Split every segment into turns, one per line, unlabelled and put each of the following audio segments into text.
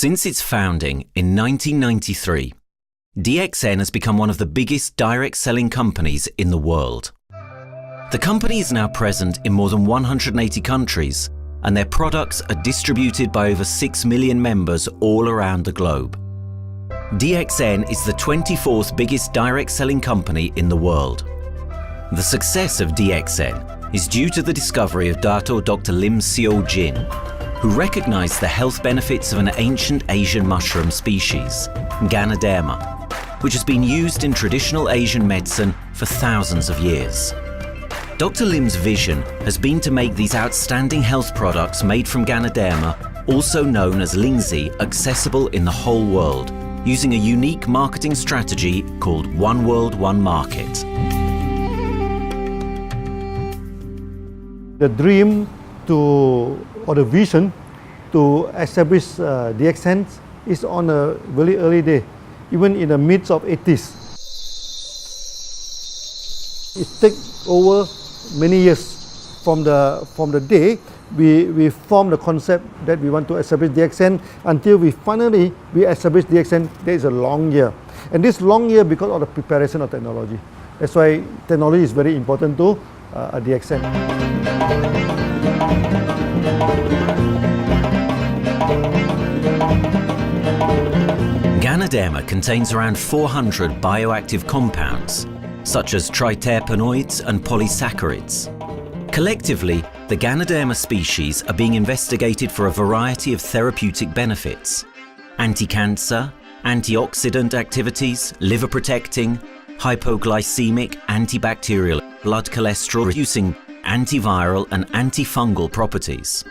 Since its founding in 1993, DXN has become one of the biggest direct selling companies in the world. The company is now present in more than 180 countries, and their products are distributed by over 6 million members all around the globe. DXN is the 24th biggest direct selling company in the world. The success of DXN is due to the discovery of Dr. Lim Seo Jin, who recognized the health benefits of an ancient Asian mushroom species, ganoderma, which has been used in traditional Asian medicine for thousands of years. Dr. Lim's vision has been to make these outstanding health products made from ganoderma, also known as Lingzi, accessible in the whole world, using a unique marketing strategy called One World, One Market.
The dream or the vision to establish DXN is on a very early day, even in the midst of 80s. It takes over many years from the day we formed the concept that we want to establish DXN until we finally establish DXN. There is a long year, and this long year because of the preparation of technology. That's why technology is very important to DXN.
Ganoderma contains around 400 bioactive compounds, such as triterpenoids and polysaccharids. Collectively, the Ganoderma species are being investigated for a variety of therapeutic benefits: anti-cancer, antioxidant activities, liver protecting, hypoglycemic, antibacterial, blood cholesterol reducing, antiviral and antifungal properties.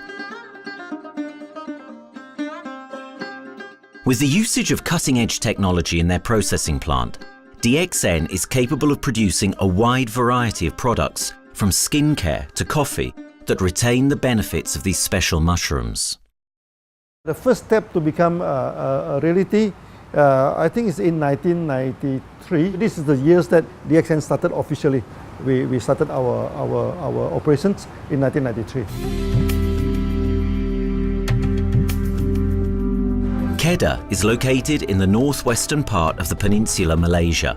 With the usage of cutting-edge technology in their processing plant, DXN is capable of producing a wide variety of products, from skincare to coffee, that retain the benefits of these special mushrooms.
The first step to become a reality, I think, is in 1993. This is the years that DXN started officially. We started our operations in 1993.
Kedah is located in the northwestern part of the peninsula Malaysia,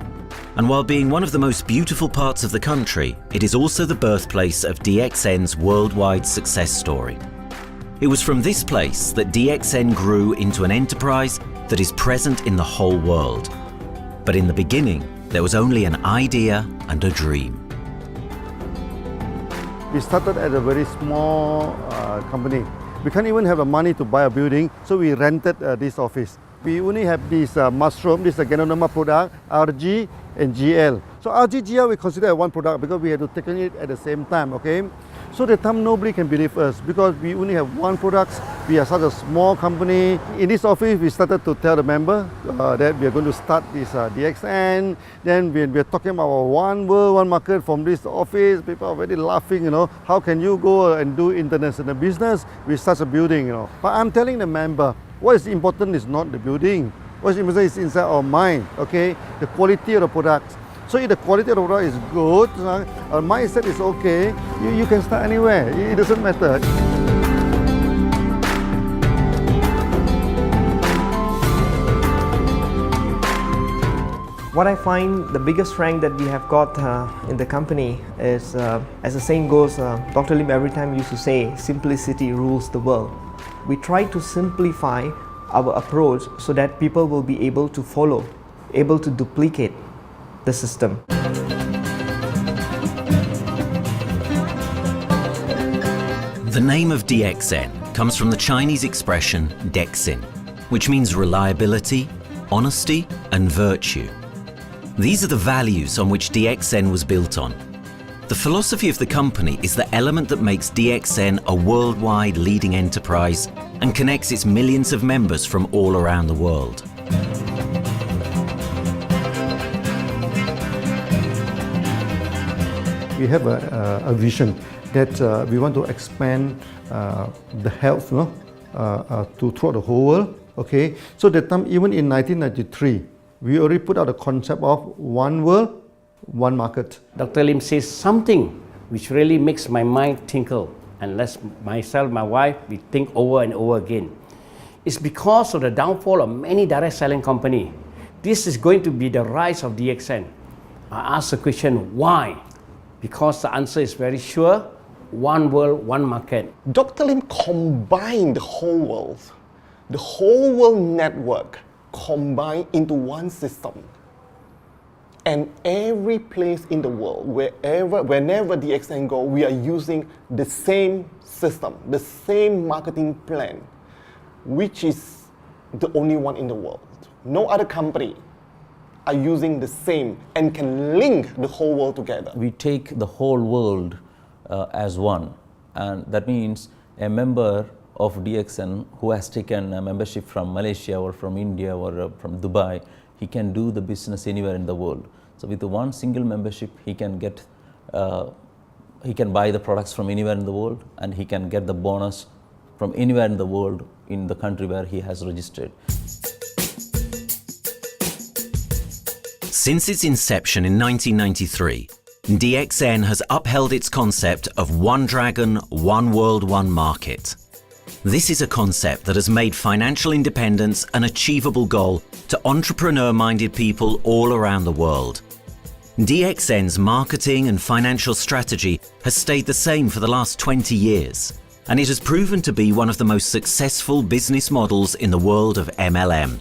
and while being one of the most beautiful parts of the country, it is also the birthplace of DXN's worldwide success story. It was from this place that DXN grew into an enterprise that is present in the whole world. But in the beginning, there was only an idea and a dream.
We started at a very small company. We can't even have the money to buy a building, so we rented this office. We only have this mushroom, this is a ganoderma product, RG and GL. So RG, GL we consider as one product because we had to take it at the same time, okay? So the time nobody can believe us because we only have one product. We are such a small company. In this office, we started to tell the member that we are going to start this DXN. Then we are talking about one world, one market from this office. People are very laughing, how can you go and do international business with such a building, But I'm telling the member, what is important is not the building. What is important is inside our mind, okay? The quality of the product. So if the quality of the product is good, our mindset is okay, you can start anywhere. It doesn't matter.
What I find the biggest strength that we have got in the company is, as the saying goes, Dr. Lim every time used to say, simplicity rules the world. We try to simplify our approach so that people will be able to follow, able to duplicate the system.
The name of DXN comes from the Chinese expression DXN, which means reliability, honesty, and virtue. These are the values on which DXN was built on. The philosophy of the company is the element that makes DXN a worldwide leading enterprise and connects its millions of members from all around the world.
We have a vision that we want to expand the health to throughout the whole world. Okay, so that time, even in 1993, we already put out a concept of one world, one market.
Dr. Lim says something which really makes my mind tinkle, and lets myself, my wife, we think over and over again. It's because of the downfall of many direct selling companies. This is going to be the rise of DXN. I ask the question, why? Because the answer is very sure, one world, one market.
Dr. Lim combined the whole world network combined into one system. And every place in the world, whenever DXN go, we are using the same system, the same marketing plan, which is the only one in the world. No other company are using the same and can link the whole world together.
We take the whole world as one, and that means a member of DXN who has taken a membership from Malaysia or from India or from Dubai, he can do the business anywhere in the world. So with the one single membership, he can buy the products from anywhere in the world, and he can get the bonus from anywhere in the world in the country where he has registered.
Since its inception in 1993, DXN has upheld its concept of one dragon, one world, one market. This is a concept that has made financial independence an achievable goal to entrepreneur-minded people all around the world. DXN's marketing and financial strategy has stayed the same for the last 20 years, and it has proven to be one of the most successful business models in the world of MLM.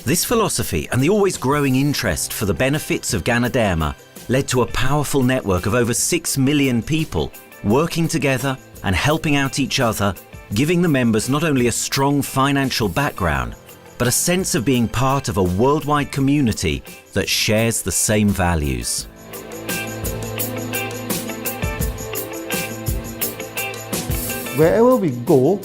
This philosophy and the always growing interest for the benefits of ganoderma led to a powerful network of over 6 million people working together and helping out each other, giving the members not only a strong financial background, but a sense of being part of a worldwide community that shares the same values.
Wherever we go,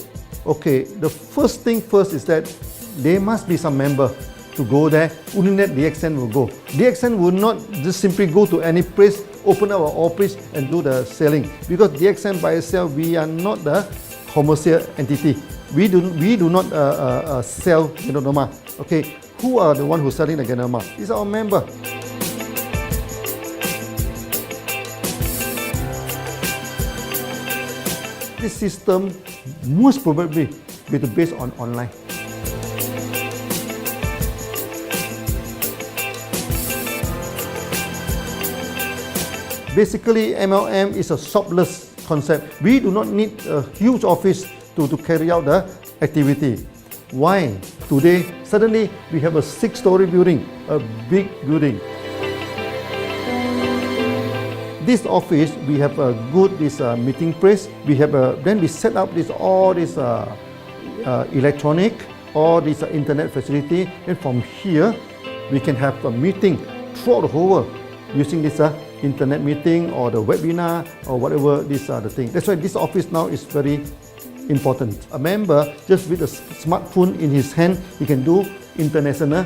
okay, the first thing first is that there must be some member to go there. Only that DXN will go. DXN will not just simply go to any place, open our office and do the selling. Because DXN by itself, we are not the commercial entity. We do not sell ganoderma. Okay, who are the one who's selling the ganoderma? It's our member. This system most probably will be based on online. Basically, MLM is a shopless concept. We do not need a huge office to carry out the activity. Why? Today, suddenly we have a 6-story building, a big building. This office, we have a good meeting place. We have then we set up all this electronic, all this internet facility, and from here we can have a meeting throughout the whole world using this internet meeting or the webinar or whatever these are the things. That's why this office now is very important. A member, just with a smartphone in his hand, he can do international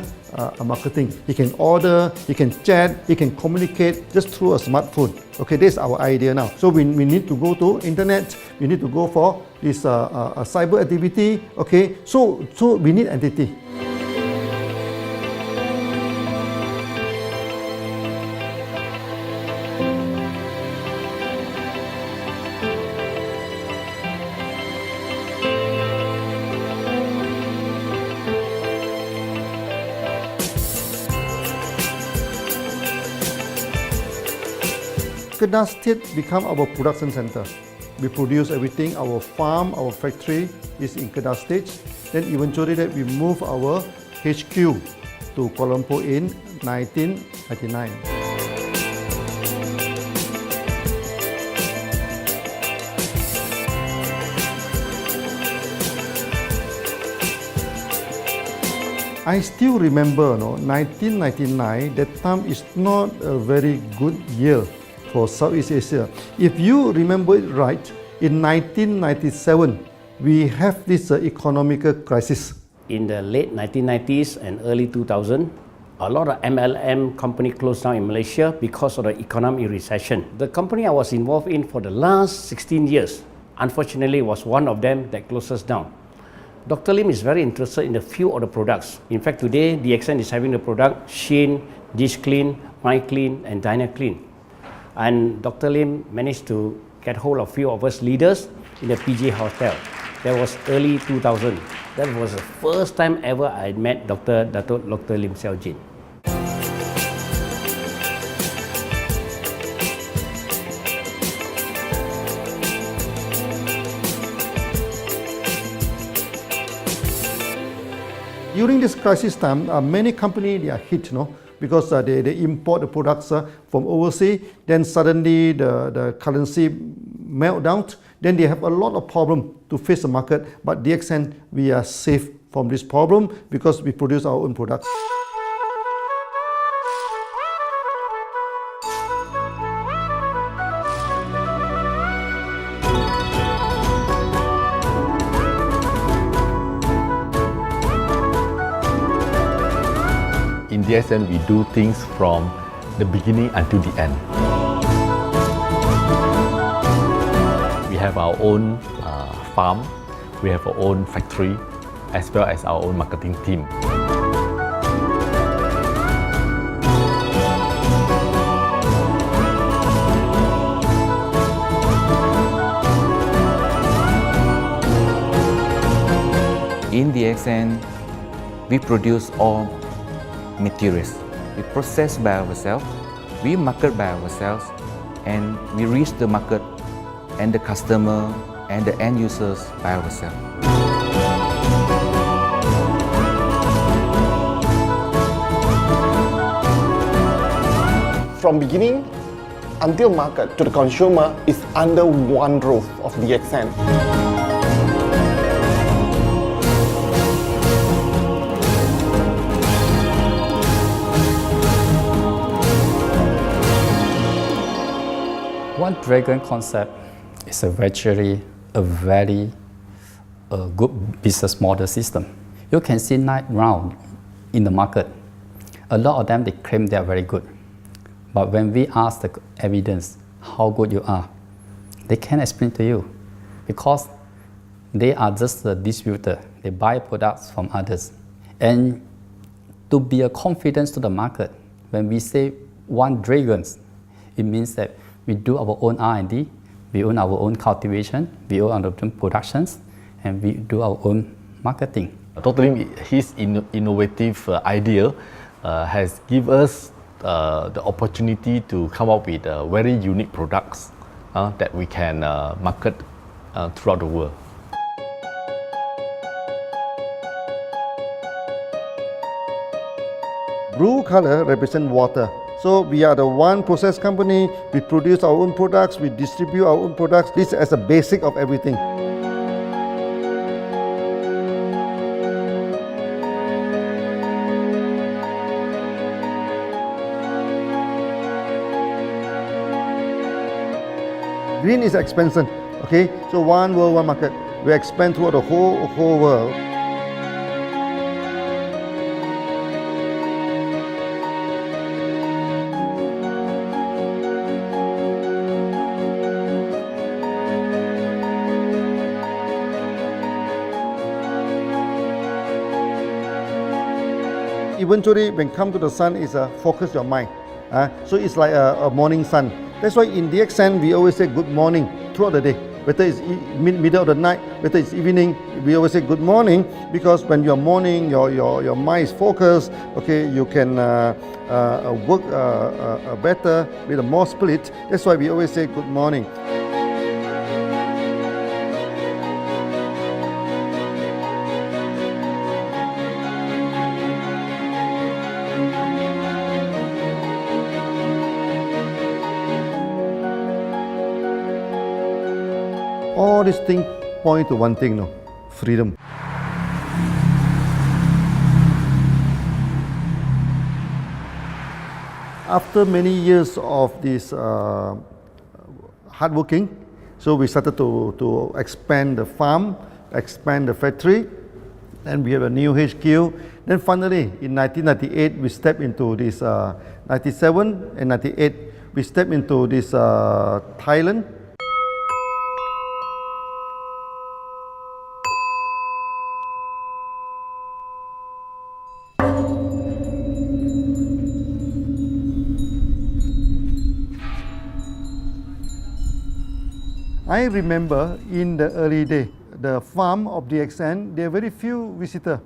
marketing. He can order, he can chat, he can communicate just through a smartphone. Okay, that's our idea now. So we need to go to internet, we need to go for this cyber activity. Okay, so we need entity. Kedah State become our production center. We produce everything. Our farm, our factory is in Kedah State. Then eventually that we move our HQ to Kuala Lumpur in 1999. I still remember, 1999, that time is not a very good year for Southeast Asia. If you remember it right, in 1997, we have this economic crisis.
In the late 1990s and early 2000, a lot of MLM company closed down in Malaysia because of the economic recession. The company I was involved in for the last 16 years, unfortunately, was one of them that closes down. Dr. Lim is very interested in a few of the products. In fact, today, DXN is having the product Sheen, Dish Clean, My Clean, and Diner Clean. And Dr. Lim managed to get hold of a few of us leaders in the PJ Hotel. That was early 2000. That was the first time ever I met Dr. Lim Xiaojin.
During this crisis time, many companies they are hit, because they import the products from overseas. Then suddenly the currency melt down. Then they have a lot of problem to face the market. But DXN, we are safe from this problem because we produce our own products.
In DXN, we do things from the beginning until the end. We have our own farm, we have our own factory, as well as our own marketing team.
In DXN, we produce all materials. We process by ourselves, we market by ourselves, and we reach the market and the customer and the end users by ourselves.
From beginning until market to the consumer is under one roof of DXN.
One dragon concept is a very good business model system. You can see now in the market, a lot of them they claim they are very good. But when we ask the evidence how good you are, they can't explain to you because they are just a distributor. They buy products from others. And to be a confidence to the market, when we say one dragon, it means that we do our own R&D, we own our own cultivation, we own our own productions, and we do our own marketing.
Dr. Lim, his innovative idea has given us the opportunity to come up with very unique products that we can market throughout the world.
Blue color represents water. So we are the one process company, we produce our own products, we distribute our own products. This is the basic of everything. Green is expansion, okay? So one world, one market. We expand throughout the whole world. Eventually, when come to the sun, is focus your mind. So it's like a morning sun. That's why in DXN, we always say good morning throughout the day. Whether it's middle of the night, whether it's evening, we always say good morning because when you're morning, your mind is focused. Okay, you can work better with a more spirit. That's why we always say good morning. All these things point to one thing, freedom. After many years of this hard working, so we started to expand the farm, expand the factory, and we have a new HQ. Then finally, in 1998, we stepped into this, 97 and 98, we stepped into this Thailand. I remember in the early day, the farm of DXN, there are very few visitors,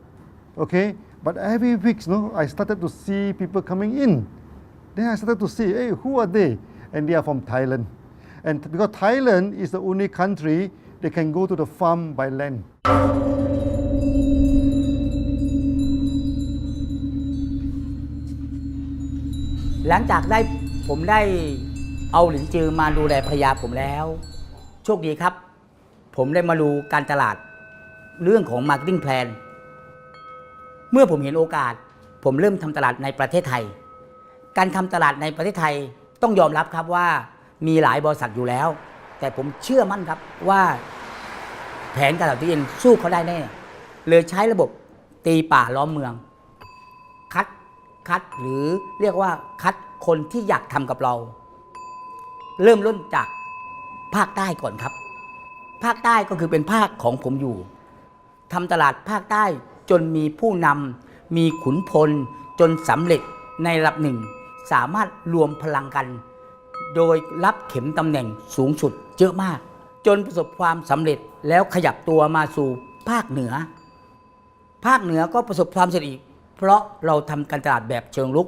okay? But every week, I started to see people coming in. Then I started to see, hey, who are they? And they are from Thailand. And because Thailand is the only country they can go to the farm by land.
หลังจากผมได้เอาหลินจือมาดูแลภรรยาผมแล้วโชคดีครับ ผมได้มาดูการตลาดเรื่องของ Marketing Plan เมื่อผมเห็นโอกาสผมเริ่มทำตลาดในประเทศไทยการทำตลาดในประเทศไทยต้องยอมรับครับว่ามีหลายบริษัทอยู่แล้วแต่ผมเชื่อมั่นครับว่าแผนการตลาดที่เองสู้เขาได้แน่เลยใช้ระบบตีป่าล้อมเมืองคัดหรือเรียกว่าคัดคนที่อยากทำกับเราเริ่มต้นจากภาคใต้ก่อนครับภาคใต้ก็คือเป็นภาคของผมอยู่ทำตลาดภาคใต้จนมีผู้นำมีขุนพลจนสำเร็จในระดับหนึ่งสามารถรวมพลังกันโดยรับเข็มตำแหน่งสูงสุดเยอะมากจนประสบความสำเร็จแล้วขยับตัวมาสู่ภาคเหนือก็ประสบความสำเร็จอีกเพราะเราทำการตลาดแบบเชิงรุก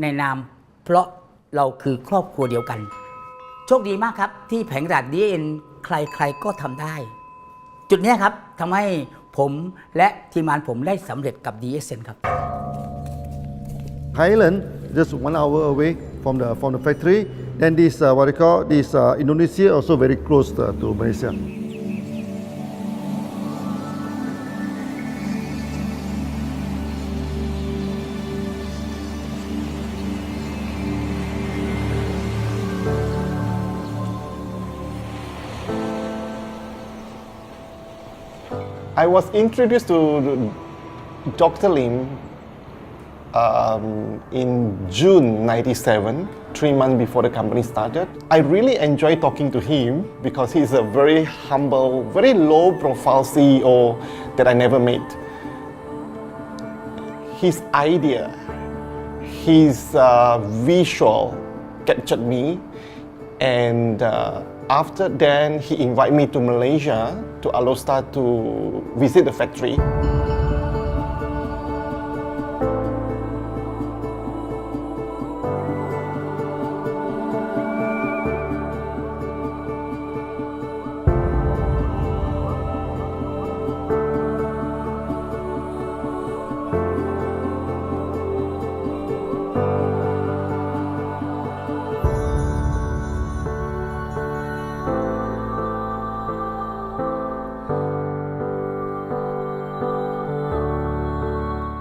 ในนามเพราะเราคือครอบครัวเดียวกันโชคดีมากครับที่แผงตลาด DXN ใครๆก็ทำได้จุดนี้ครับทำให้ผมและทีมงานผมได้สำเร็จกับ DXN ครับ
Thailand just 1 hour away from the factory. Then this what they call this Indonesia also very close to Malaysia.
I was introduced to Dr. Lim in June '97, 3 months before the company started. I really enjoyed talking to him because he's a very humble, very low-profile CEO that I never met. His idea, his visual captured me, and after then he invited me to Malaysia to Alostar to visit the factory.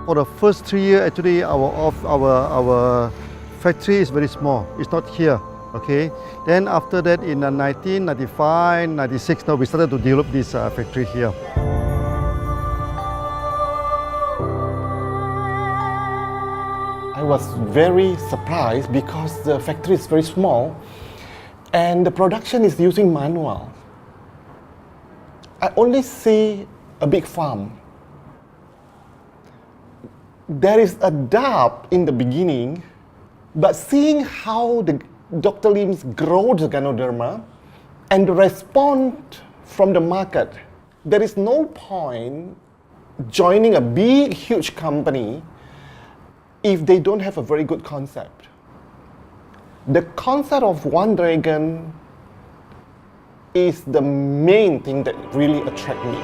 For the first 3 years, actually, our factory is very small. It's not here, okay. Then after that, in 1995, 96, now we started to develop this factory here.
I was very surprised because the factory is very small, and the production is using manual. I only see a big farm. There is a doubt in the beginning, but seeing how Dr. Lim's grows the ganoderma and the response from the market, there is no point joining a big, huge company if they don't have a very good concept. The concept of One Dragon is the main thing that really attracts me.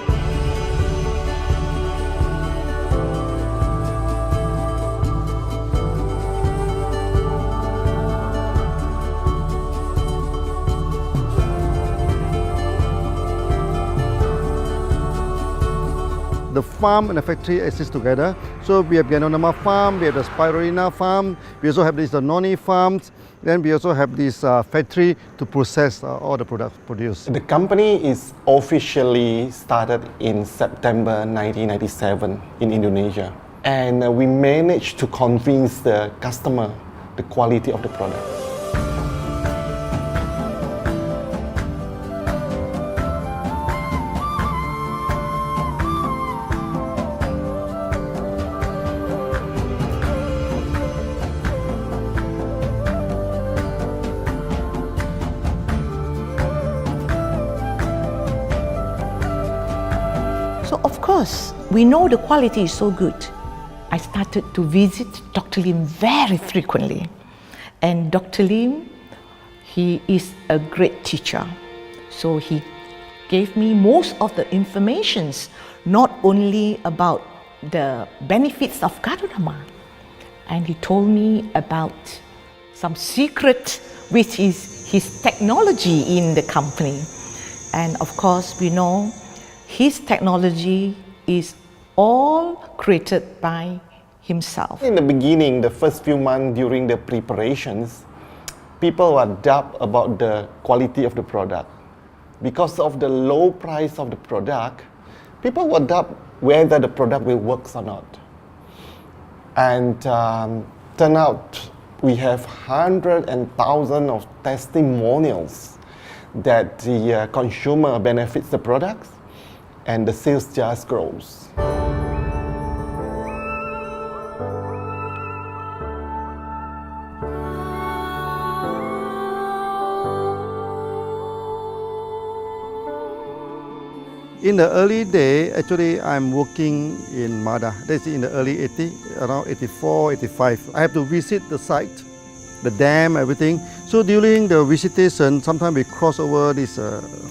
The farm and the factory exist together. So we have ganoderma farm, we have the spirulina farm, we also have the noni farms, then we also have this factory to process all the products produced.
The company is officially started in September 1997 in Indonesia. And we managed to convince the customer the quality of the product.
course, we know the quality is so good. I started to visit Dr. Lim very frequently. And Dr. Lim, he is a great teacher. So he gave me most of the informations, not only about the benefits of ganoderma, and he told me about some secret, which is his technology in the company. And of course, we know his technology is all created by himself.
In the beginning, the first few months during the preparations, people were doubt about the quality of the product. Because of the low price of the product, people were doubt whether the product will work or not. And turn out we have hundreds and thousands of testimonials that the consumer benefits the products and the sales just grows.
In the early day, actually, I'm working in Mada. That's in the early 80s, around 84, 85. I have to visit the site, the dam, everything. So during the visitation, sometimes we cross over this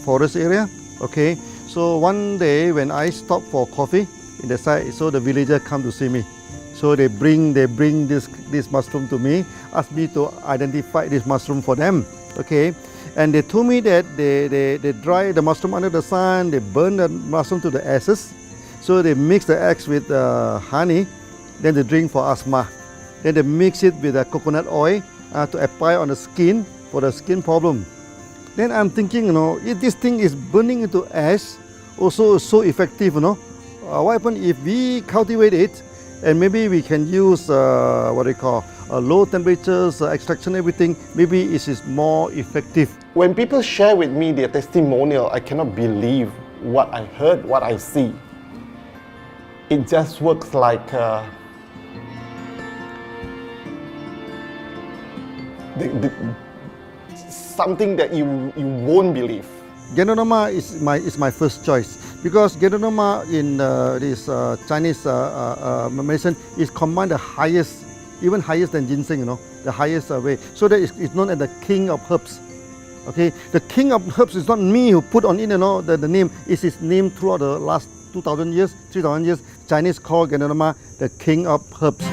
forest area. Okay. So one day when I stop for coffee in the site, so the villager come to see me. So they bring this mushroom to me, ask me to identify this mushroom for them. Okay. And they told me that they dry the mushroom under the sun, they burn the mushroom to the ashes. So they mix the eggs with honey, then they drink for asthma. Then they mix it with coconut oil to apply on the skin for the skin problem. Then I'm thinking, if this thing is burning into ash, also so effective, what happens if we cultivate it and maybe we can use low temperatures, extraction, everything, maybe it is more effective.
When people share with me their testimonial, I cannot believe what I heard, what I see. It just works like something that you won't believe.
Ganoderma is my first choice because ganoderma in this Chinese medicine is combined the highest, even higher than ginseng, the highest way. So that it's known as the king of herbs. Okay, the king of herbs is not me who put on it, the name. It's his name throughout the last 2,000 years, 3,000 years. Chinese call ganoderma the king of herbs.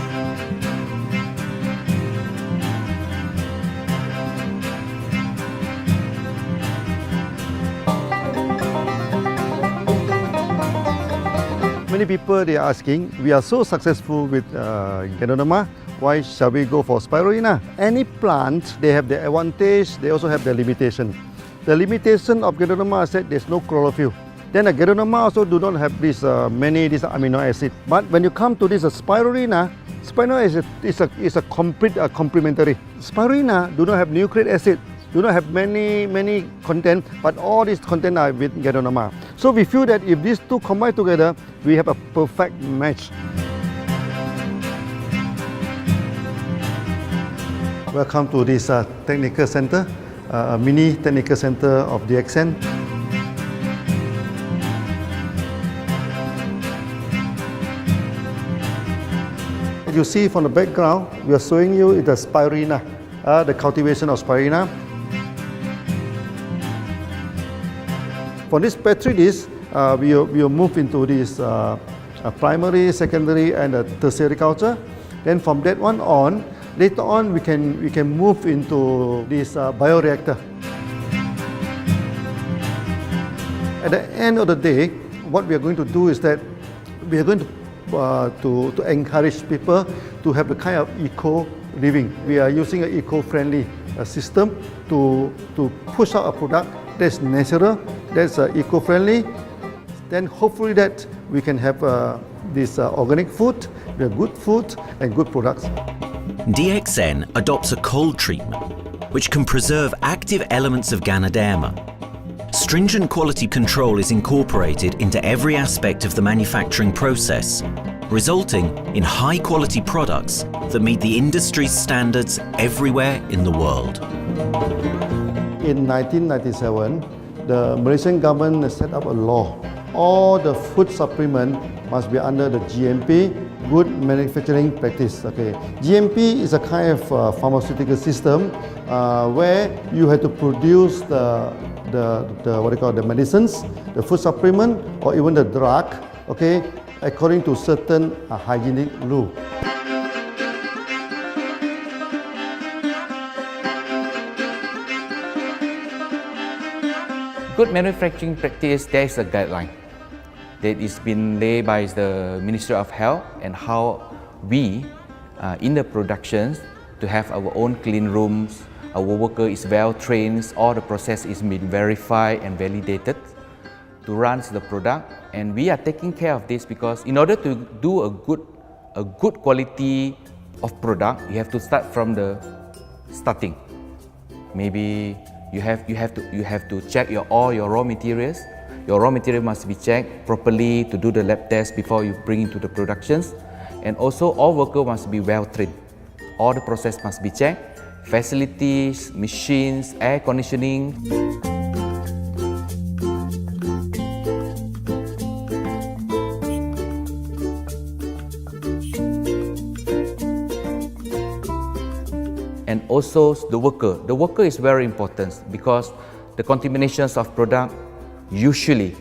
Many people they are asking, we are so successful with ganoderma, why shall we go for spirulina? Any plant, they have their advantage, they also have their limitation. The limitation of ganoderma is that there's no chlorophyll. Then the ganoderma also do not have this many amino acid. But when you come to this spirulina, spirulina is a complete complementary. Spirulina do not have nucleic acid, do not have many content, but all these content are with ganoderma. So we feel that if these two combine together, we have a perfect match. Welcome to this technical center, a mini technical center of DXN. As you see from the background, we are showing you the spirulina, the cultivation of spirulina. For this petri dish, we will move into this primary, secondary, and tertiary culture. Then from that one on, later on we can move into this bioreactor. At the end of the day, what we are going to do is that we are going to encourage people to have the kind of eco living. We are using an eco-friendly system to push out a product that's natural, that's eco-friendly. Then hopefully that we can have this organic food, good food and good products.
DXN adopts a cold treatment which can preserve active elements of ganoderma. Stringent quality control is incorporated into every aspect of the manufacturing process, resulting in high-quality products that meet the industry's standards everywhere in the world.
In 1997, the Malaysian government set up a law all the food supplement must be under the GMP, good manufacturing practice. Okay, GMP is a kind of pharmaceutical system where you have to produce the what you call the medicines, the food supplement, or even the drug. Okay, according to certain hygienic rule.
Good manufacturing practice, there is a guideline that is been laid by the Ministry of Health and how we in the productions to have our own clean rooms, our worker is well trained, all the process is been verified and validated to run the product, and we are taking care of this because in order to do a good quality of product, you have to start from the starting. Maybe you have to check all your raw materials. Your raw material must be checked properly to do the lab test before you bring into the productions, and also all workers must be well trained. All the process must be checked. Facilities, machines, air conditioning. And also the worker. The worker is very important because the contaminations of product usually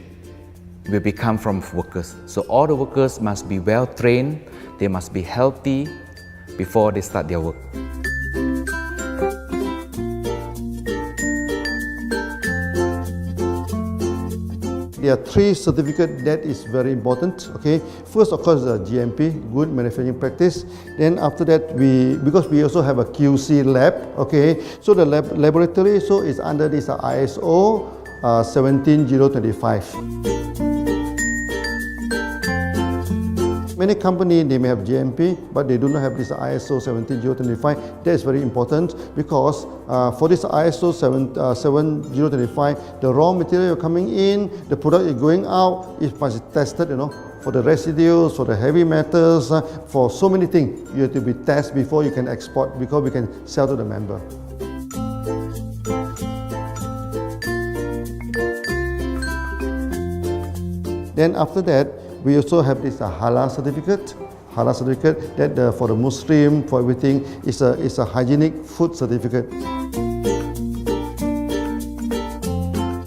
will become from workers. So all the workers must be well trained, they must be healthy before they start their work.
There are 3 certificates that is very important. Okay, first of course the GMP, good manufacturing practice. Then after that because we also have a QC lab. Okay, so the laboratory so is under this ISO 17025. Many companies they may have GMP, but they do not have this ISO 17025. That is very important because for this ISO 7025, the raw material coming in, the product is going out, it must be tested, for the residues, for the heavy metals, for so many things. You have to be tested before you can export, because we can sell to the member. Then after that, we also have this halal certificate. Halal certificate that for the Muslim, for everything, is a hygienic food certificate.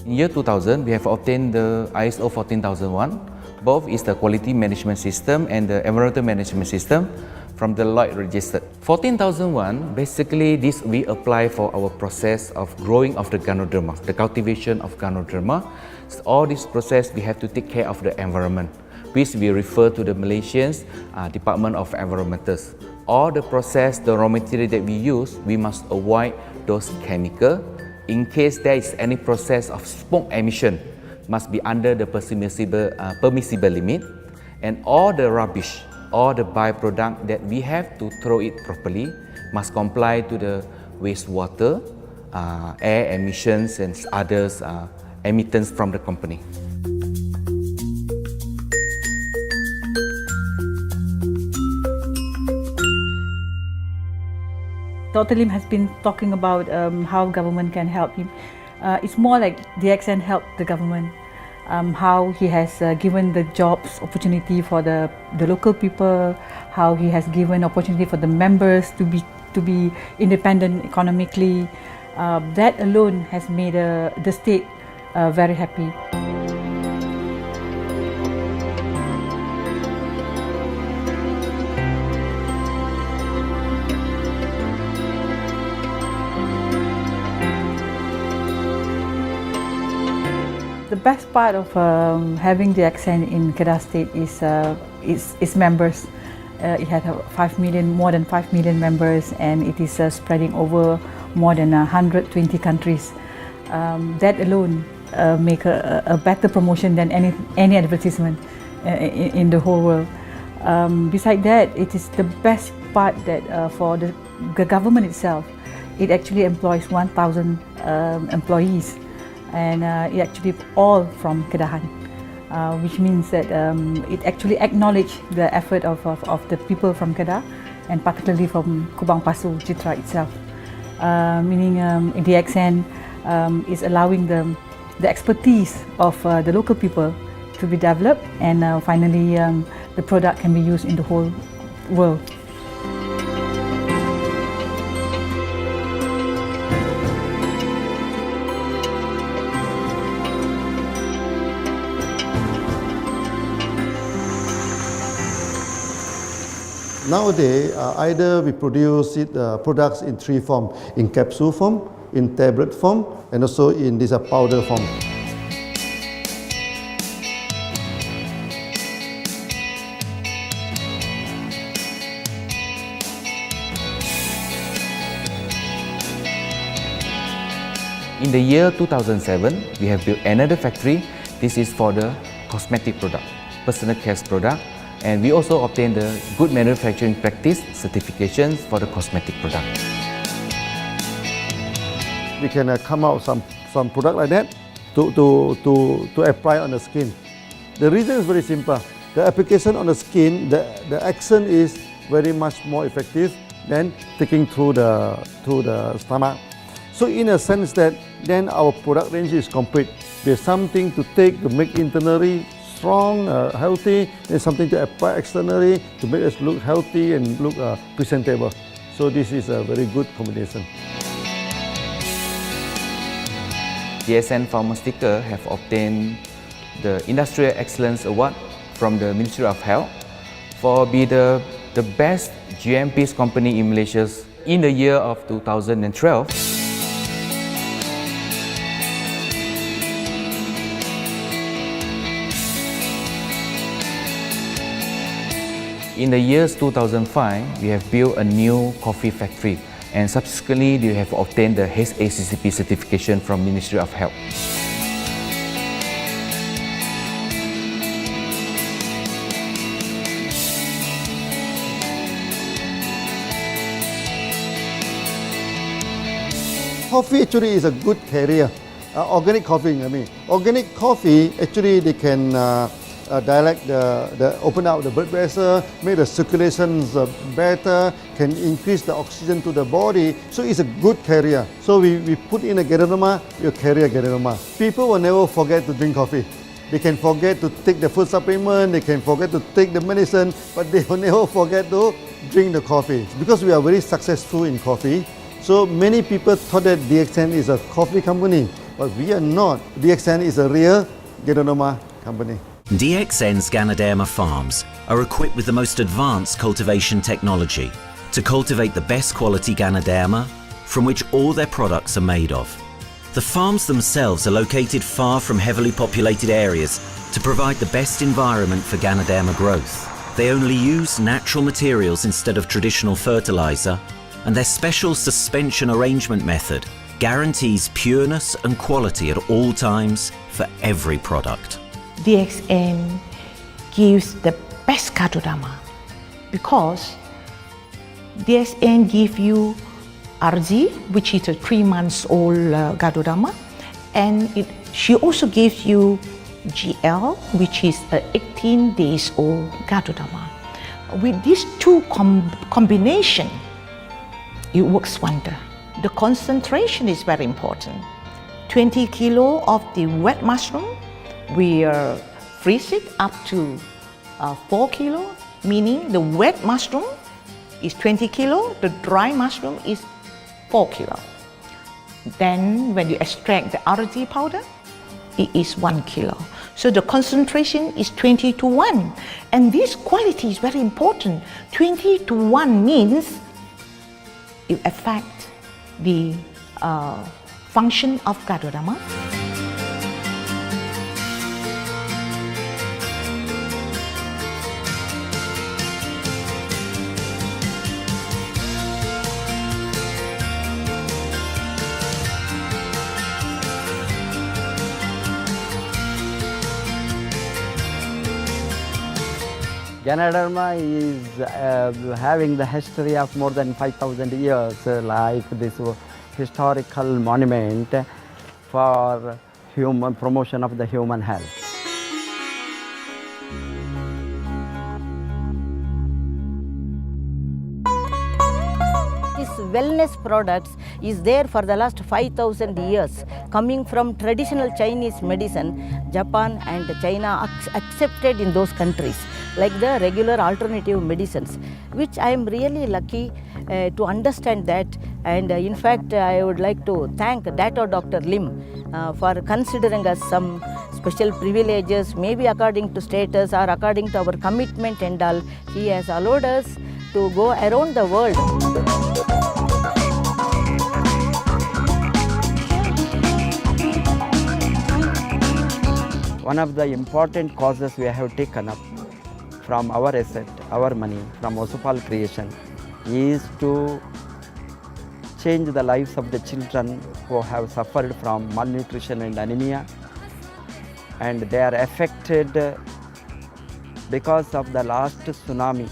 In year 2000, we have obtained the ISO 14001. Both is the quality management system and the environmental management system from the Lloyd registered. 14001, basically this we apply for our process of growing of the ganoderma, the cultivation of ganoderma. So all this process we have to take care of the environment, which we refer to the Malaysians Department of Environmentals. All the process, the raw material that we use, we must avoid those chemicals. In case there is any process of smoke emission, must be under the permissible limit, and all the rubbish, all the byproduct that we have to throw it properly must comply to the wastewater, air emissions and others emittance from the company.
Dr. Lim has been talking about how government can help him. It's more like DXN helped the government, how he has given the jobs opportunity for the local people, how he has given opportunity for the members to be independent economically. That alone has made the state very happy. The best part of having the DXN in Kedah State is its members. It had more than 5 million members, and it is spreading over more than 120 countries. That alone make a better promotion than any advertisement in the whole world. Besides that, it is the best part that for the government itself, it actually employs 1,000 employees. And it actually all from Kedahan, which means that it actually acknowledges the effort of the people from Kedah, and particularly from Kubang Pasu Citra itself. Meaning DXN is allowing the expertise of the local people to be developed, and finally the product can be used in the whole world.
Nowadays, either we produce products in three forms: in capsule form, in tablet form, and also in this powder form.
In the year 2007, we have built another factory. This is for the cosmetic product, personal care product, and we also obtained the good manufacturing practice certifications for the cosmetic product.
We can come out some product like that to apply on the skin. The reason is very simple. The application on the skin, the action is very much more effective than taking through the stomach. So in a sense that then our product range is complete. There's something to take to make internally strong, healthy. There's something to apply externally to make us look healthy and look presentable. So this is a very good combination.
DXN Pharmaceutical have obtained the Industrial Excellence Award from the Ministry of Health for be the best GMP company in Malaysia in the year of 2012. In the years 2005, we have built a new coffee factory, and subsequently we have obtained the HACCP certification from Ministry of Health.
Coffee actually is a good carrier. Organic coffee, I mean. Organic coffee, actually they can dilate open out the blood vessel, make the circulations better, can increase the oxygen to the body. So it's a good carrier. So we put in a ganoderma, you carry a ganoderma. People will never forget to drink coffee. They can forget to take the food supplement, they can forget to take the medicine, but they will never forget to drink the coffee. Because we are very successful in coffee, so many people thought that DXN is a coffee company, but we are not. DXN is a real ganoderma company.
DXN's ganoderma farms are equipped with the most advanced cultivation technology to cultivate the best quality ganoderma from which all their products are made of. The farms themselves are located far from heavily populated areas to provide the best environment for ganoderma growth. They only use natural materials instead of traditional fertilizer, and their special suspension arrangement method guarantees pureness and quality at all times for every product.
DXN gives the best ganoderma because DXN gives you RZ, which is a 3 months old ganoderma, and she also gives you GL, which is a 18 days old ganoderma. With these two combination, it works wonder. The concentration is very important. 20 kilo of the wet mushroom, we freeze it up to 4 kilo, meaning the wet mushroom is 20 kilo, the dry mushroom is 4 kilo. Then when you extract the RZ powder, it is 1 kilo. So the concentration is 20:1. And this quality is very important. 20:1 means it affects the function of ganoderma.
Ganoderma is having the history of more than 5,000 years, like this historical monument for human promotion of the human health.
This wellness products is there for the last 5,000 years, coming from traditional Chinese medicine. Japan and China accepted in those countries, like the regular alternative medicines, which I am really lucky to understand that. And in fact, I would like to thank Dr. Lim for considering us some special privileges, maybe according to status or according to our commitment and all. He has allowed us to go around the world.
One of the important causes we have taken up from our asset, our money, from Osupal creation, is to change the lives of the children who have suffered from malnutrition and anemia, and they are affected because of the last tsunami,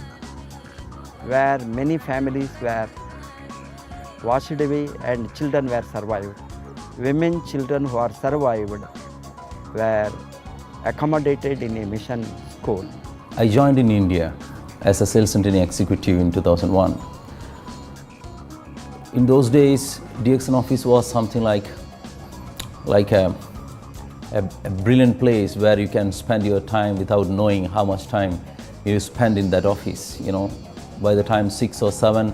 where many families were washed away and children were survived. Women, children who are survived were accommodated in a mission school.
I joined in India as a sales and training executive in 2001. In those days, DXN office was something like a brilliant place where you can spend your time without knowing how much time you spend in that office. You know, by the time 6 or 7,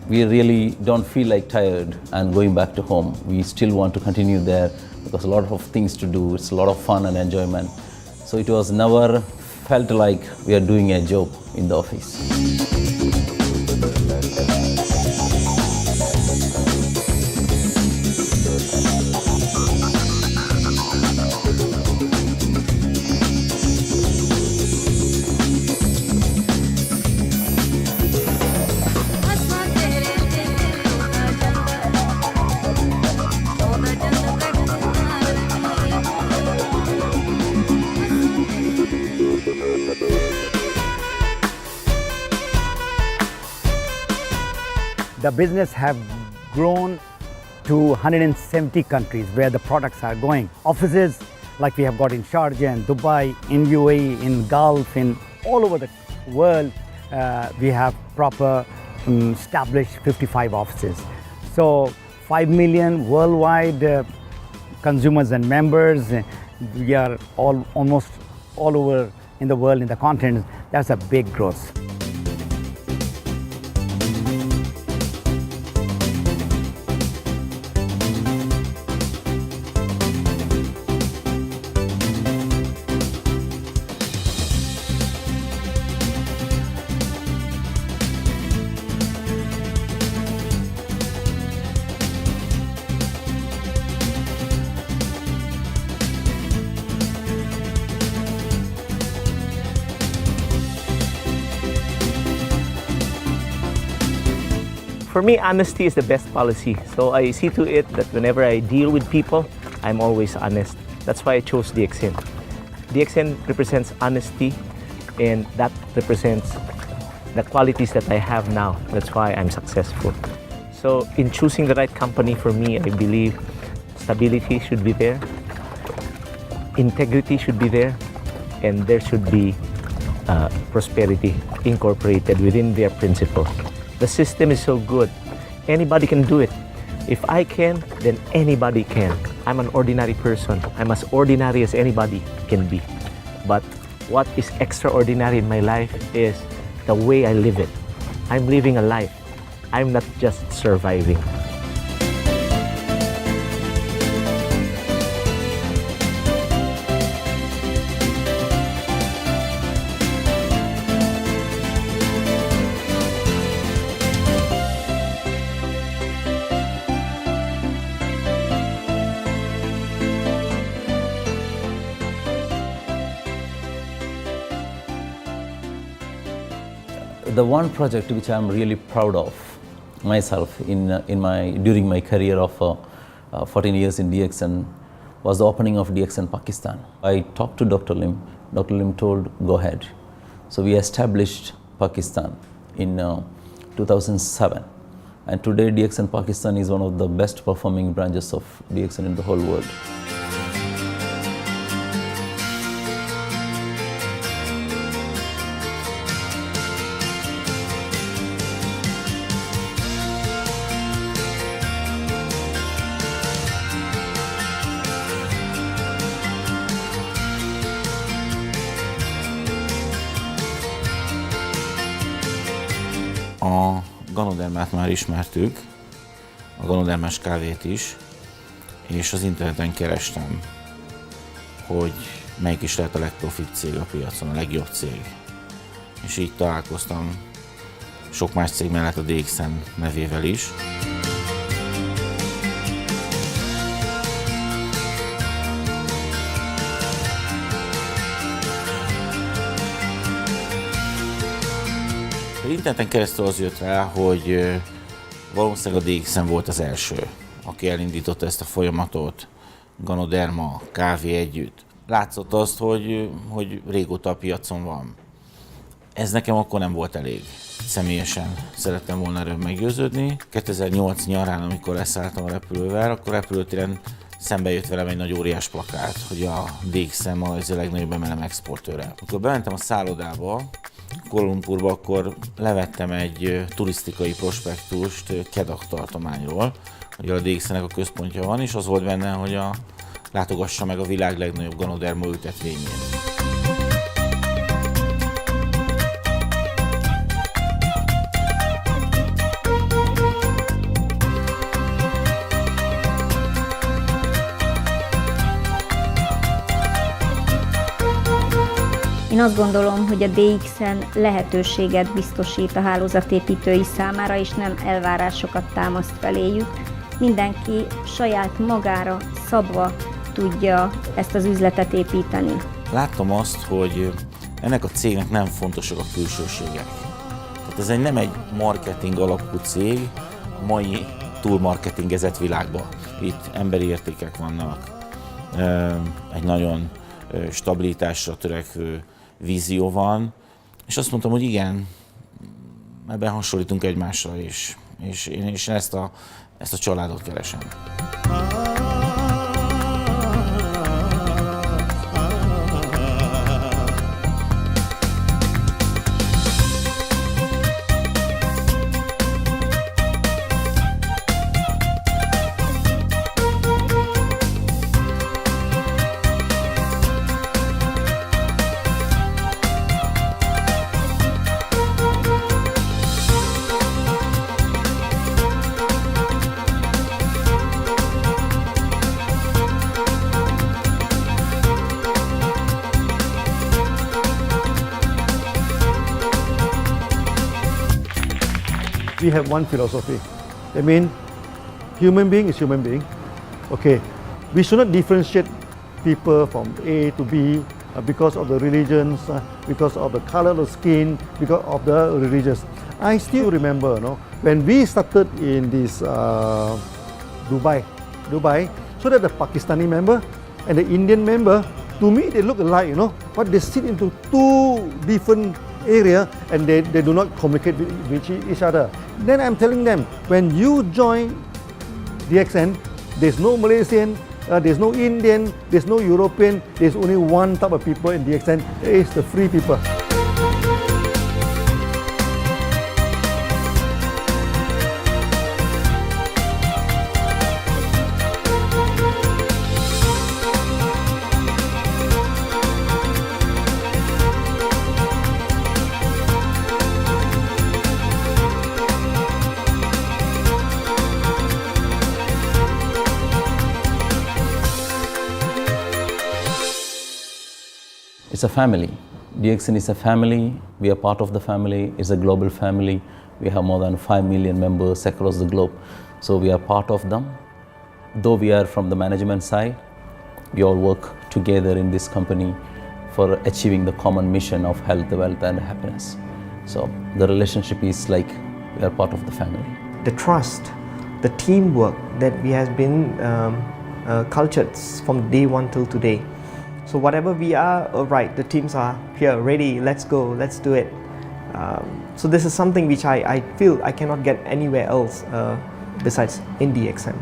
we really don't feel like tired and going back to home. We still want to continue there because a lot of things to do. It's a lot of fun and enjoyment. So it was never felt like we are doing a job in the office.
The business have grown to 170 countries where the products are going. Offices like we have got in Sharjah and Dubai, in UAE, in Gulf, in all over the world, we have proper established 55 offices. So 5 million worldwide consumers and members. We are almost all over in the world, in the continent. That's a big growth.
For me, honesty is the best policy. So I see to it that whenever I deal with people, I'm always honest. That's why I chose DXN. DXN represents honesty, and that represents the qualities that I have now. That's why I'm successful. So in choosing the right company for me, I believe stability should be there, integrity should be there, and there should be prosperity incorporated within their principles. The system is so good. Anybody can do it. If I can, then anybody can. I'm an ordinary person. I'm as ordinary as anybody can be. But what is extraordinary in my life is the way I live it. I'm living a life. I'm not just surviving.
The one project which I'm really proud of myself during my career of 14 years in DXN was the opening of DXN Pakistan. I talked to Dr. Lim. Dr. Lim told, go ahead. So we established Pakistan in 2007. And today DXN Pakistan is one of the best performing branches of DXN in the whole world.
A ganodermát már ismertük, a ganodermás kávét is, és az interneten kerestem, hogy melyik is lehet a legprofitt cég a piacon, a legjobb cég. És így találkoztam sok más cég mellett a DXN nevével is. Interneten keresztül az jött rá, hogy valószínűleg a DXN volt az első, aki elindította ezt a folyamatot, ganoderma, kávé együtt. Látszott azt, hogy régóta a piacon van. Ez nekem akkor nem volt elég. Személyesen szerettem volna erről meggyőződni. 2008 nyarán, amikor leszálltam a repülővel, akkor repülőtéren szembe jött velem egy nagy óriás plakát, hogy a DXN ma az a legnagyobb MLM exportőre. Amikor bementem a szállodába, Kuala Lumpurba, akkor levettem egy turisztikai prospektust Kedah tartományról, hogy a DXN-nek a központja van, és az volt benne, hogy látogassa meg a világ legnagyobb ganoderma ültetvényét.
Én azt gondolom, hogy a DXN lehetőséget biztosít a hálózatépítői számára, és nem elvárásokat támaszt feléjük. Mindenki saját magára szabva tudja ezt az üzletet építeni.
Láttam azt, hogy ennek a cégnek nem fontosak a külsőségek. Tehát ez nem egy marketing alapú cég a mai túlmarketingezett világban. Itt emberi értékek vannak, egy nagyon stabilitásra törekvő vízió van, és azt mondtam, hogy igen, ebben hasonlítunk egymásra is, és én ezt a családot keresem.
We have one philosophy. I mean, human being is human being. Okay, we should not differentiate people from A to B because of the religions, because of the color of the skin, because of the religions. I still remember, when we started in this Dubai, so that the Pakistani member and the Indian member, to me they look alike, but they sit into two different area and they do not communicate with each other. Then I'm telling them, when you join DXN, there's no Malaysian, there's no Indian, there's no European, there's only one type of people in DXN, it's the free people.
It's a family. DXN is a family. We are part of the family. It's a global family. We have more than 5 million members across the globe. So we are part of them. Though we are from the management side, we all work together in this company for achieving the common mission of health, wealth and happiness. So the relationship is like we are part of the family.
The trust, the teamwork that we has been cultured from day one till today. So whatever we are, right, the teams are here, ready, let's go, let's do it. So this is something which I feel I cannot get anywhere else besides in DXN.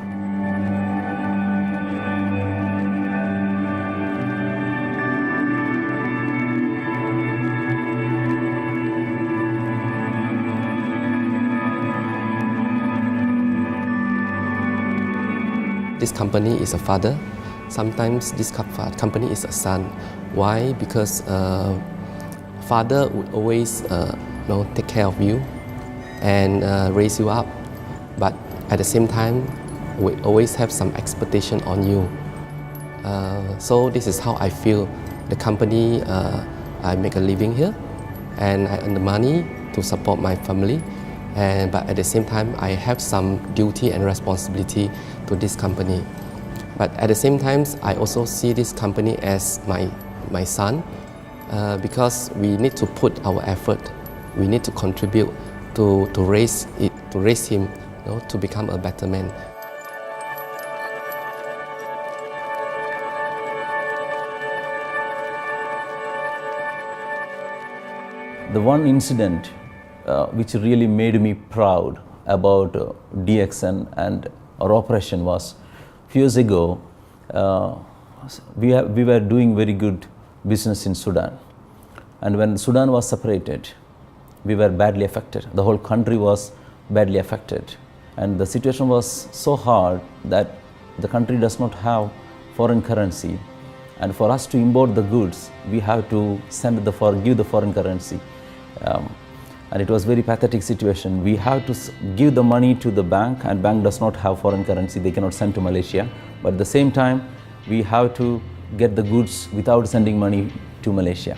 This company is a father. Sometimes this company is a son. Why? Because father would always take care of you, and raise you up. But at the same time, we always have some expectation on you. So this is how I feel. The company, I make a living here, and I earn the money to support my family. But at the same time, I have some duty and responsibility to this company. But at the same time, I also see this company as my son, because we need to put our effort. We need to contribute to raise it, to raise him, to become a better man.
The one incident which really made me proud about DXN and our operation was a few years ago. We were doing very good business in Sudan, and when Sudan was separated, we were badly affected. The whole country was badly affected, and the situation was so hard that the country does not have foreign currency, and for us to import the goods, we have to give the foreign currency. And it was very pathetic situation. We have to give the money to the bank, and bank does not have foreign currency. They cannot send to Malaysia. But at the same time, we have to get the goods without sending money to Malaysia.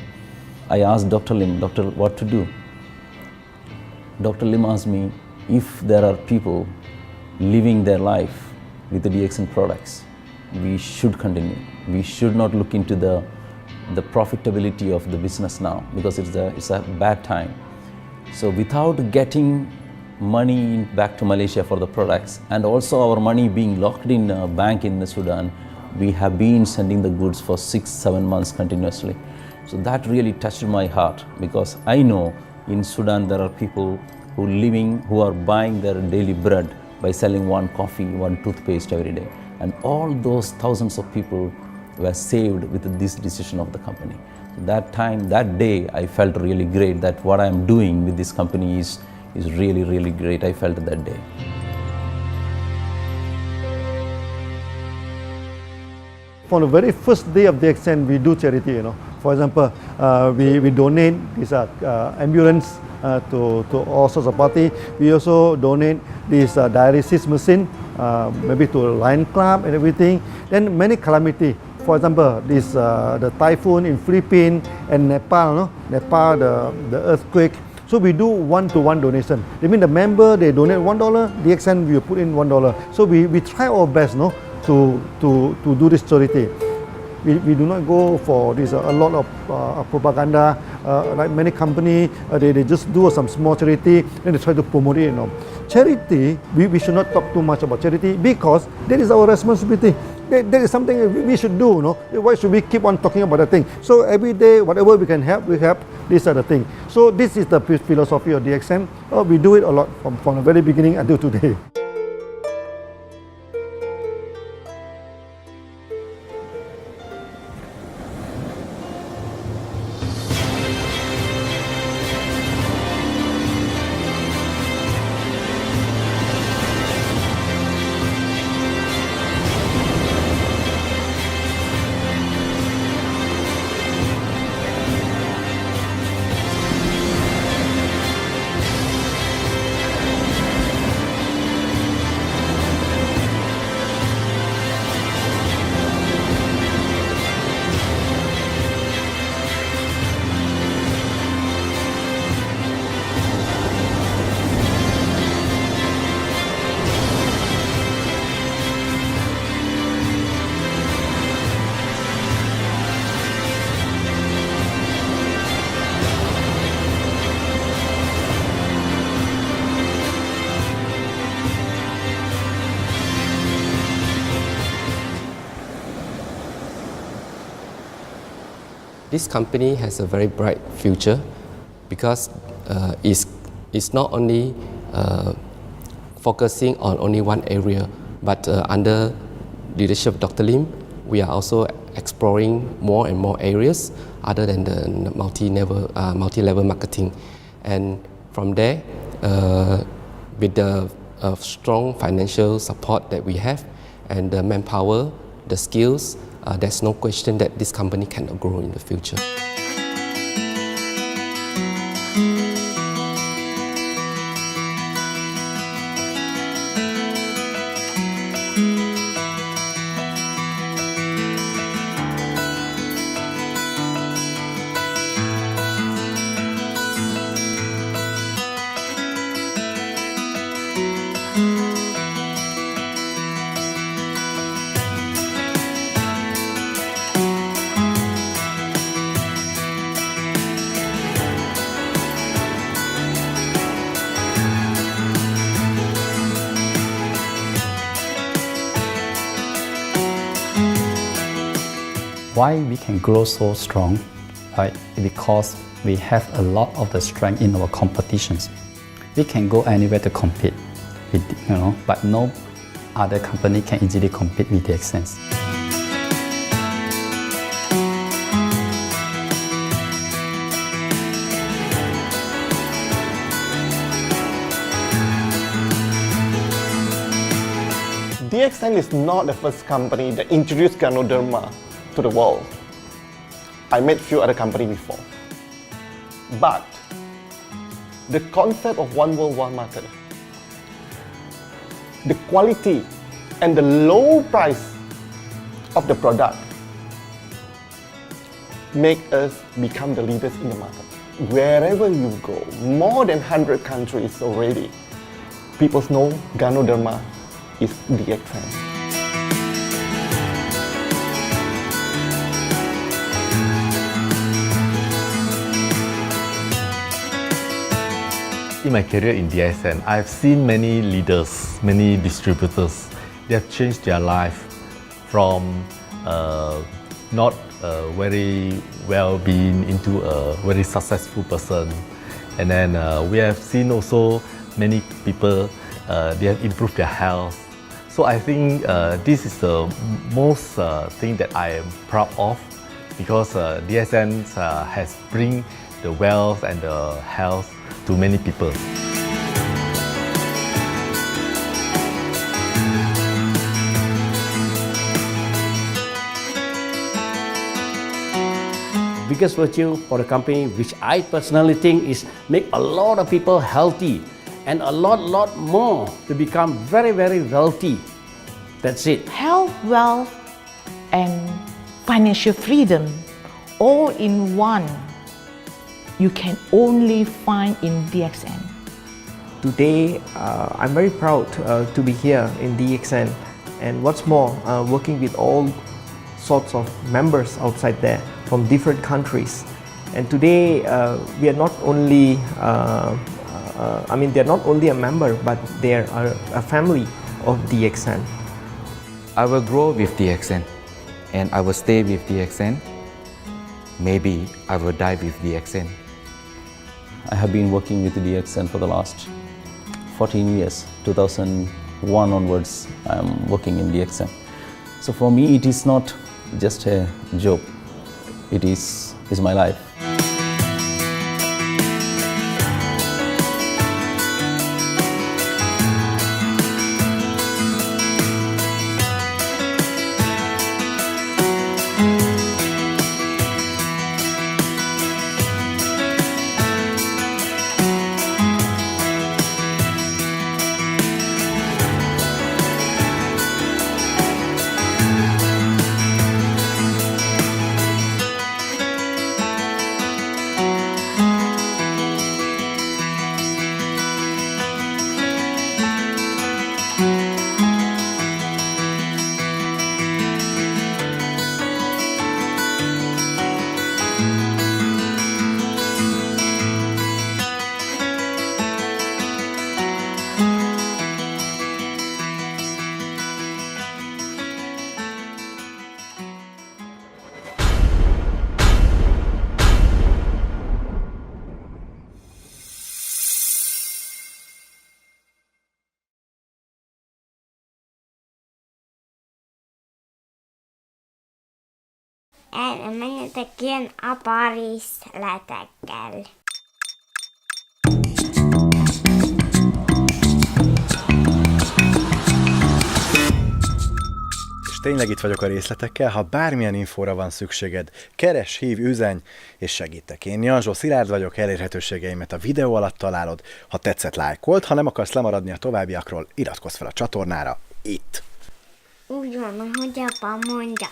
I asked Dr. Lim, doctor, what to do? Dr. Lim asked me, if there are people living their life with the DXN products, we should continue. We should not look into the profitability of the business now, because it's a bad time. So without getting money back to Malaysia for the products, and also our money being locked in a bank in Sudan, we have been sending the goods for 6-7 months continuously. So that really touched my heart, because I know in Sudan there are people who are buying their daily bread by selling one coffee, one toothpaste every day. And all those thousands of people were saved with this decision of the company. That time, that day, I felt really great that what I am doing with this company is really, really great. I felt that day.
From the very first day of DXN, we do charity. For example, we donate this ambulance to all sorts of party. We also donate this dialysis machine, maybe to Lion Club and everything. Then many calamity. For example, this the typhoon in Philippines and Nepal, the earthquake. So we do one-to-one donation. They mean the member, they donate $1, DXN will put in $1. So we try our best, to do this charity. We do not go for this a lot of propaganda. Like many companies, they just do some small charity and they try to promote it. Charity, we should not talk too much about charity, because that is our responsibility. That is something we should do. Why should we keep on talking about that thing? So every day, whatever we can help, we help. These are the things. So this is the philosophy of DXN. We do it a lot from the very beginning until today.
This company has a very bright future, because it's not only focusing on only one area, but under leadership of Dr. Lim, we are also exploring more and more areas other than the multi-level marketing. And from there, with the strong financial support that we have and the manpower, the skills, there's no question that this company cannot grow in the future.
The
Why we can grow so strong? Right? Because we have a lot of the strength in our competitions. We can go anywhere to compete, with, but no other company can easily compete with DXN.
DXN is not the first company that introduced ganoderma to the world. I met few other companies before. But the concept of one world, one market, the quality and the low price of the product make us become the leaders in the market. Wherever you go, more than 100 countries already, people know ganoderma is DXN.
In my career in DXN, I've seen many leaders, many distributors. They have changed their life from not very well-being into a very successful person. And then we have seen also many people, they have improved their health. So I think this is the most thing that I am proud of, because DXN has bring the wealth and the health to many people.
Biggest virtue for the company, which I personally think is make a lot of people healthy and a lot more to become very wealthy. That's it.
Health, wealth, and financial freedom all in one. You can only find in DXN.
Today, I'm very proud to be here in DXN, and what's more, working with all sorts of members outside there from different countries. And today, we are not only, they're not only a member, but they are a family of DXN.
I will grow with DXN, and I will stay with DXN. Maybe I will die with DXN.
I have been working with the DXN for the last 14 years. 2001 onwards, I am working in DXN. So for me, it is not just a job. It is my life.
Menjetek ilyen aparíszletekkel.
És tényleg itt vagyok a részletekkel, ha bármilyen infóra van szükséged, keres, hív, üzenj, és segítek. Én Janzsó Szilárd vagyok, elérhetőségeimet a videó alatt találod. Ha tetszett, lájkold, ha nem akarsz lemaradni a továbbiakról, iratkozz fel a csatornára itt.
Úgy van, hogy apa mondja.